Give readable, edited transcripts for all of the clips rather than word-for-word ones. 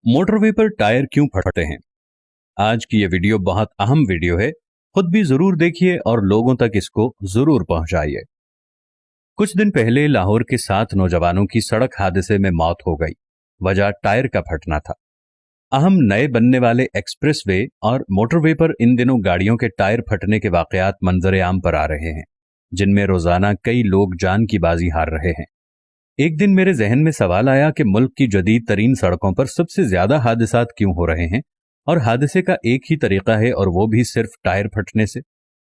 Motorway पर tyre क्यों फटते हैं? आज की ये वीडियो बहुत अहम वीडियो है। खुद भी जरूर देखिए और लोगों तक इसको जरूर पहुंचाइए। कुछ दिन पहले लाहौर के 7 नौजवानों की सड़क हादसे में मौत हो गई। वजह टायर का फटना था। अहम नए बनने वाले एक्सप्रेसवे और मोटरवे पर इन दिनों गाड़ियों के टायर फटने के वाकयात मंजर आम पर आ रहे हैं, जिनमें रोजाना कई लोग जान की बाजी हार रहे हैं। एक दिन मेरे जहन में सवाल आया कि मुल्क की जदीद तरीन सड़कों पर सबसे ज्यादा हादसात क्यों हो रहे हैं, और हादसे का एक ही तरीका है, और वो भी सिर्फ टायर फटने से।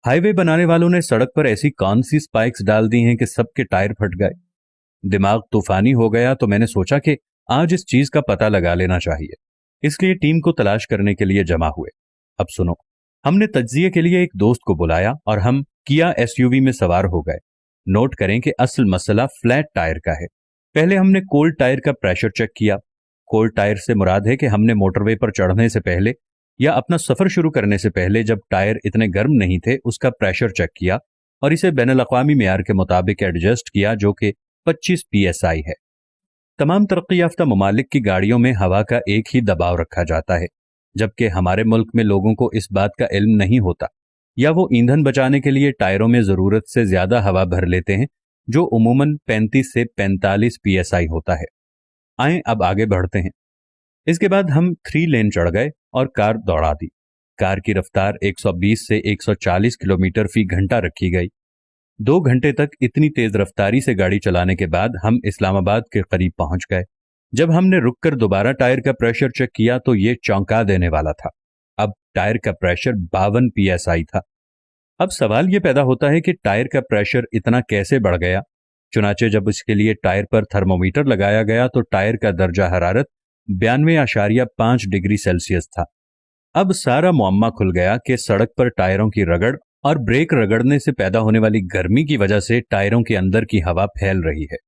हाईवे बनाने वालों ने सड़क पर ऐसी कौन सी स्पाइक्स डाल दी हैं कि सबके टायर फट गए। दिमाग तूफानी हो गया तो मैंने सोचा कि आज इस चीज का पता लगा लेना चाहिए। इसलिए टीम को तलाश करने के लिए जमा हुए। अब सुनो, हमने तज्जिये के लिए एक दोस्त को बुलाया और हम किया एसयूवी में सवार हो गए। नोट करें कि असल मसला फ्लैट टायर का है। पहले हमने कोल्ड टायर का प्रेशर चेक किया। कोल्ड टायर से मुराद है कि हमने मोटरवे पर चढ़ने से पहले या अपना सफर शुरू करने से पहले, जब टायर इतने गर्म नहीं थे, उसका प्रेशर चेक किया और इसे बैनुल-अक़वामी मेयार के मुताबिक एडजस्ट किया, जो कि 25 PSI है। तमाम तरक्की याफ्ता ममालिक की गाड़ियों में हवा का एक ही दबाव रखा जाता है, जबकि हमारे मुल्क में लोगों को इस बात का इल्म नहीं होता, या वो ईंधन बचाने के लिए टायरों में जरूरत से ज्यादा हवा भर लेते हैं, जो उमूमन 35 से 45 PSI होता है। आएं अब आगे बढ़ते हैं। इसके बाद हम 3 लेन चढ़ गए और कार दौड़ा दी। कार की रफ्तार 120 से 140 किलोमीटर फी घंटा रखी गई। 2 घंटे तक इतनी तेज रफ्तारी से गाड़ी चलाने के बाद हम इस्लामाबाद के करीब पहुंच गए। जब हमने रुककर दोबारा टायर का प्रेशर चेक किया तो ये चौंका देने वाला था। अब टायर का प्रेशर 52 PSI था। अब सवाल ये पैदा होता है कि टायर का प्रेशर इतना कैसे बढ़ गया। चुनाचे जब इसके लिए टायर पर थर्मोमीटर लगाया गया तो टायर का दर्जा हरारत 92.5 डिग्री सेल्सियस था। अब सारा मुअम्मा खुल गया कि सड़क पर टायरों की रगड़ और ब्रेक रगड़ने से पैदा होने वाली गर्मी की वजह से टायरों के अंदर की हवा फैल रही है।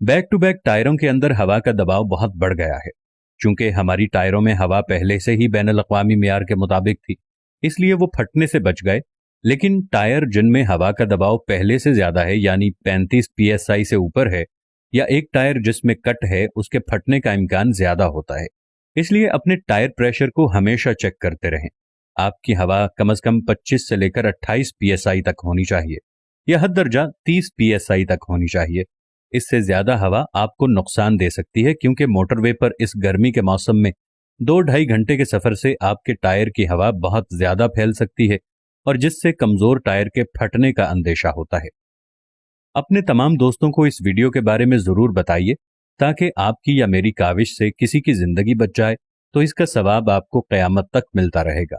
बैक टू बैक टायरों के अंदर हवा का दबाव बहुत बढ़ गया है। चूंकि हमारी टायरों में हवा पहले से ही बैनुल-अक़वामी मेयार के मुताबिक थी, इसलिए वो फटने से बच गए। लेकिन टायर जिनमें हवा का दबाव पहले से ज्यादा है, यानी 35 PSI से ऊपर है, या एक टायर जिसमें कट है, उसके फटने का इम्कान ज्यादा होता है। इसलिए अपने टायर प्रेशर को हमेशा चेक करते रहें। आपकी हवा कम से कम 25 से लेकर 28 PSI तक होनी चाहिए, या हद दर्जा 30 PSI तक होनी चाहिए। इससे ज्यादा हवा आपको नुकसान दे सकती है, क्योंकि मोटरवे पर इस गर्मी के मौसम में 2-2.5 घंटे के सफर से आपके टायर की हवा बहुत ज्यादा फैल सकती है, और जिससे कमजोर टायर के फटने का अंदेशा होता है। अपने तमाम दोस्तों को इस वीडियो के बारे में जरूर बताइए, ताकि आपकी या मेरी काविश से किसी की जिंदगी बच जाए तो इसका सवाब आपको क़यामत तक मिलता रहेगा।